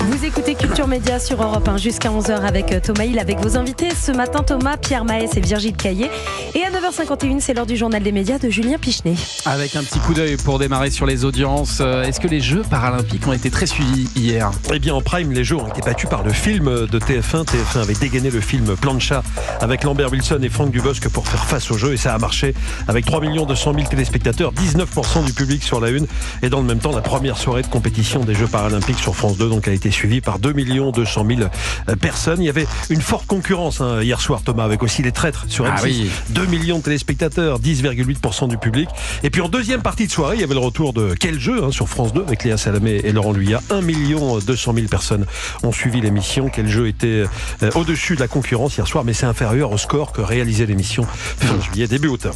Vous écoutez Culture Média sur Europe 1 jusqu'à 11h avec Thomas Hill, avec vos invités. Ce matin, Thomas, Pierre Maes et Virgile Caillé. Et à 9h51, c'est l'heure du journal des médias de Julien Pichenet. Avec un petit coup d'œil pour démarrer sur les audiences. Est-ce que les Jeux paralympiques ont été très suivis hier ? Eh bien, en prime, les Jeux ont été battus par le film de TF1. TF1 avait dégainé le film Plancha avec Lambert Wilson et Franck Dubosc pour faire face aux Jeux. Et ça a marché avec 3 200 000 téléspectateurs, 19% du public sur la une. Et dans le même temps, la première soirée de compétition des Jeux paralympiques sur France 2 donc, a été suivie par 2 200 000 personnes. Il y avait une forte concurrence hier soir, Thomas, avec aussi les traîtres sur M6. Oui. 2 millions de téléspectateurs, 10,8% du public. Et puis en deuxième partie de soirée, il y avait le retour de Quel jeu sur France 2 avec Léa Salamé et Laurent Luyat. 1 200 000 personnes ont suivi l'émission. Quel jeu était au-dessus de la concurrence hier soir, mais c'est inférieur au score que réalisait l'émission fin juillet, début août.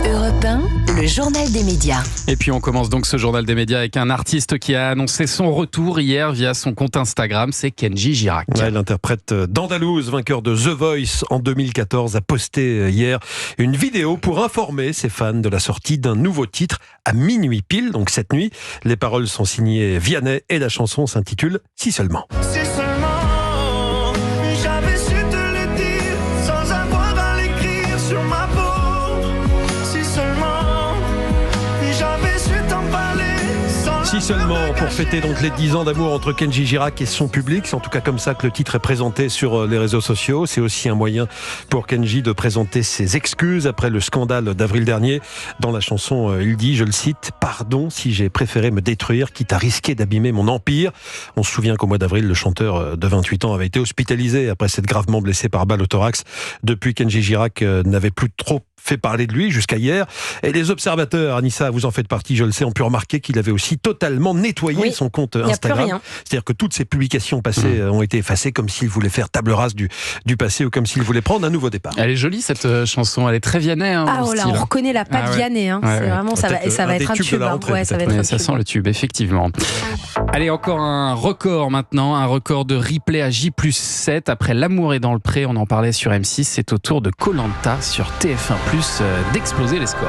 Europe 1, le journal des médias. Et puis on commence donc ce journal des médias avec un artiste qui a annoncé son retour hier via son compte Instagram, c'est Kenji Girac. Ouais, l'interprète d'Andalouse, vainqueur de The Voice en 2014, a posté hier une vidéo pour informer ses fans de la sortie d'un nouveau titre à minuit pile, donc cette nuit. Les paroles sont signées Vianney et la chanson s'intitule Si seulement. Si seulement j'avais su te le dire sans avoir à l'écrire sur ma peau. Si seulement j'avais su t'en parler sans Si seulement pour fêter donc les 10 ans d'amour entre Kenji Girac et son public. C'est en tout cas comme ça que le titre est présenté sur les réseaux sociaux. C'est aussi un moyen pour Kenji de présenter ses excuses après le scandale d'avril dernier. Dans la chanson, il dit, je le cite, « Pardon si j'ai préféré me détruire, quitte à risquer d'abîmer mon empire ». On se souvient qu'au mois d'avril, le chanteur de 28 ans avait été hospitalisé après s'être gravement blessé par balle au thorax. Depuis, Kenji Girac n'avait plus trop fait parler de lui jusqu'à hier. Et les observateurs, Anissa, vous en faites partie, je le sais, ont pu remarquer qu'il avait aussi totalement nettoyé son compte Instagram. C'est-à-dire que toutes ses publications passées ont été effacées comme s'il voulait faire table rase du passé ou comme s'il voulait prendre un nouveau départ. Elle est jolie cette chanson, elle est très Vianney. Oh là, on reconnaît la patte Vianney. C'est vraiment, ça va être un tube. Ça sent le tube, effectivement. Allez, encore un record maintenant, un record de replay à J+7. Après L'amour est dans le pré, on en parlait sur M6, c'est au tour de Koh-Lanta sur TF1+, d'exploser les scores.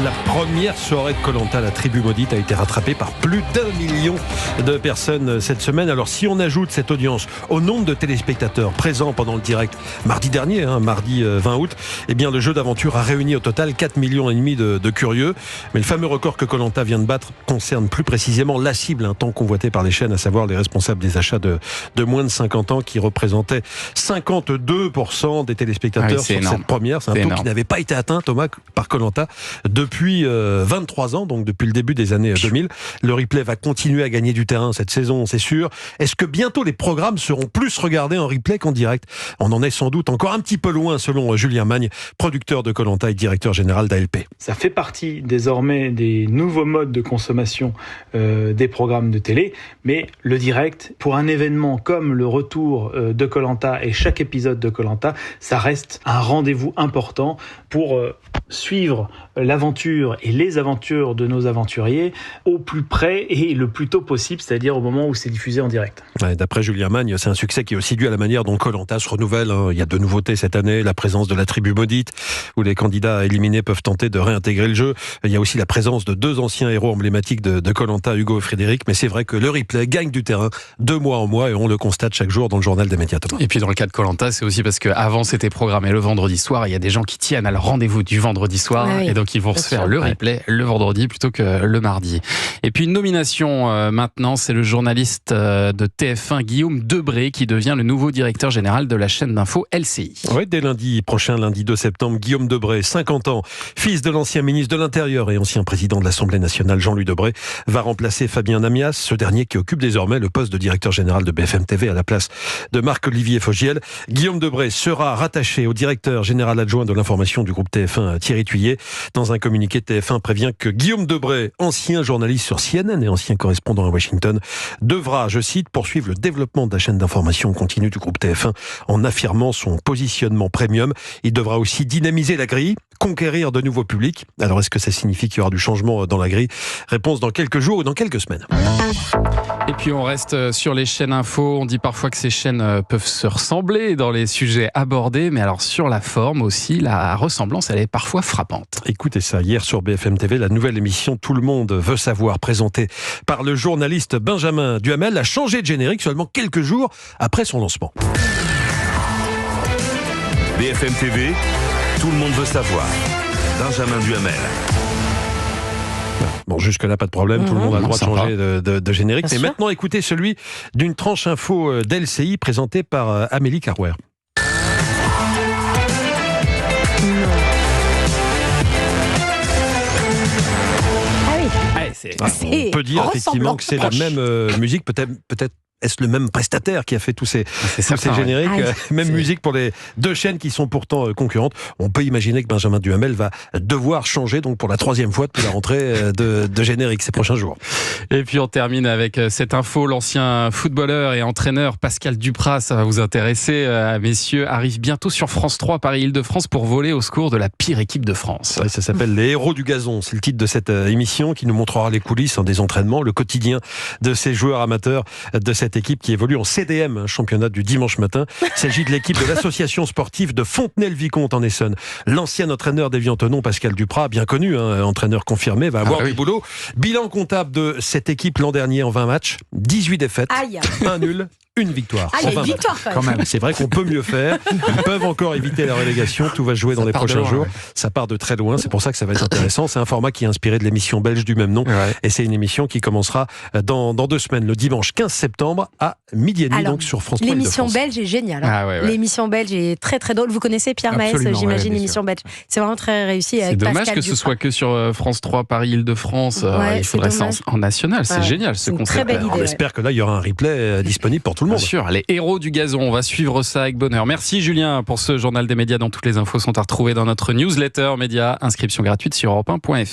La première soirée de Koh-Lanta, la tribu maudite, a été rattrapée par plus d'1 million de personnes cette semaine. Alors si on ajoute cette audience au nombre de téléspectateurs présents pendant le direct mardi dernier, mardi 20 août, eh bien le jeu d'aventure a réuni au total 4,5 millions de curieux. Mais le fameux record que Koh-Lanta vient de battre concerne plus précisément la cible, tant convoitée par les chaînes, à savoir les responsables des achats de moins de 50 ans qui représentaient 52% des téléspectateurs sur cette première. C'est un taux qui n'avait pas été atteint, Thomas, par Koh-Lanta depuis 23 ans, donc depuis le début des années 2000. Le replay va continuer à gagner du terrain cette saison, c'est sûr. Est-ce que bientôt les programmes seront plus regardés en replay qu'en direct ? On en est sans doute encore un petit peu loin, selon Julien Magne, producteur de Koh-Lanta et directeur général d'ALP. Ça fait partie désormais des nouveaux modes de consommation des programmes de télé, mais le direct, pour un événement comme le retour de Koh-Lanta et chaque épisode de Koh-Lanta, ça reste un rendez-vous important pour suivre l'aventure et les aventures de nos aventuriers au plus près et le plus tôt possible, c'est-à-dire au moment où c'est diffusé en direct. Ouais, d'après Julien Magne, c'est un succès qui est aussi dû à la manière dont Koh-Lanta se renouvelle. Il y a deux nouveautés cette année, la présence de la tribu maudite, où les candidats éliminés peuvent tenter de réintégrer le jeu. Il y a aussi la présence de deux anciens héros emblématiques de Koh-Lanta, Hugo et Frédéric, mais c'est vrai que le replay gagne du terrain de mois en mois et on le constate chaque jour dans le journal des médias. Thomas. Et puis dans le cas de Koh-Lanta, c'est aussi parce qu'avant c'était programmé le vendredi soir, il y a des gens qui tiennent à leur rendez-vous du vendredi soir, et donc ils vont se faire le replay le vendredi plutôt que le mardi. Et puis une nomination maintenant, c'est le journaliste de TF1 Guillaume Debré qui devient le nouveau directeur général de la chaîne d'info LCI. Oui, dès lundi prochain, lundi 2 septembre, Guillaume Debré, 50 ans, fils de l'ancien ministre de l'Intérieur et ancien président de l'Assemblée nationale Jean-Louis Debré, va remplacer Fabien Namias, ce dernier qui occupe désormais le poste de directeur général de BFM TV à la place de Marc-Olivier Fogiel. Guillaume Debré sera rattaché au directeur général adjoint de l'information du groupe TF1, Thierry Thuillier. Dans un communiqué, TF1 prévient que Guillaume Debré, ancien journaliste sur CNN et ancien correspondant à Washington, devra, je cite, poursuivre le développement de la chaîne d'information continue du groupe TF1 en affirmant son positionnement premium. Il devra aussi dynamiser la grille, conquérir de nouveaux publics. Alors est-ce que ça signifie qu'il y aura du changement dans la grille ? Réponse dans quelques jours ou dans quelques semaines. Et puis on reste sur les chaînes info. On dit parfois que ces chaînes peuvent se ressembler dans les sujets abordés, mais alors sur la forme aussi, la ressemblance, elle est parfois frappante. Écoutez ça, hier sur BFM TV, la nouvelle émission Tout le monde veut savoir, présentée par le journaliste Benjamin Duhamel, a changé de générique seulement quelques jours après son lancement. BFM TV, Tout le monde veut savoir. Benjamin Duhamel. Bon, jusque-là, pas de problème, tout le monde a le droit de changer de générique. Bien Mais sûr. maintenant, écoutez celui d'une tranche info d'LCI présentée par Amélie Carrouer. On peut dire effectivement que c'est la même musique, peut-être est-ce le même prestataire qui a fait tous ces génériques, même musique pour les deux chaînes qui sont pourtant concurrentes. On peut imaginer que Benjamin Duhamel va devoir changer donc pour la 3e fois depuis la rentrée de générique ces prochains jours. Et puis on termine avec cette info, l'ancien footballeur et entraîneur Pascal Duprat, ça va vous intéresser, messieurs, arrive bientôt sur France 3 Paris-Île-de-France pour voler au secours de la pire équipe de France. Ouais, ça s'appelle Les Héros du Gazon, c'est le titre de cette émission qui nous montrera les coulisses des entraînements, le quotidien de ces joueurs amateurs de cette équipe qui évolue en CDM, un championnat du dimanche matin. Il s'agit de l'équipe de l'association sportive de Fontenay-le-Vicomte en Essonne. L'ancien entraîneur d'Évian-Thonon, Pascal Duprat, bien connu, entraîneur confirmé, va avoir du boulot. Bilan comptable de cette équipe l'an dernier en 20 matchs, 18 défaites, 1 nul, 1 victoire. Il y a une victoire quand même. C'est vrai qu'on peut mieux faire. Ils peuvent encore éviter la relégation. Tout va se jouer dans les prochains jours. Ouais. Ça part de très loin. C'est pour ça que ça va être intéressant. C'est un format qui est inspiré de l'émission belge du même nom. Ouais. Et c'est une émission qui commencera dans 2 semaines, le dimanche 15 septembre à 12h30, donc sur France 3. L'émission belge est géniale. L'émission belge est très très drôle. Vous connaissez Pierre Maes, j'imagine, l'émission belge. C'est vraiment très réussi. C'est dommage que ce soit que sur France 3 Paris-Île-de-France. Il faudrait ça en national. C'est génial ce concept. On espère que là, il y aura un replay disponible pour tout le monde. Bien sûr, les héros du gazon, on va suivre ça avec bonheur. Merci Julien pour ce journal des médias dont toutes les infos sont à retrouver dans notre newsletter média, inscription gratuite sur europe1.fr.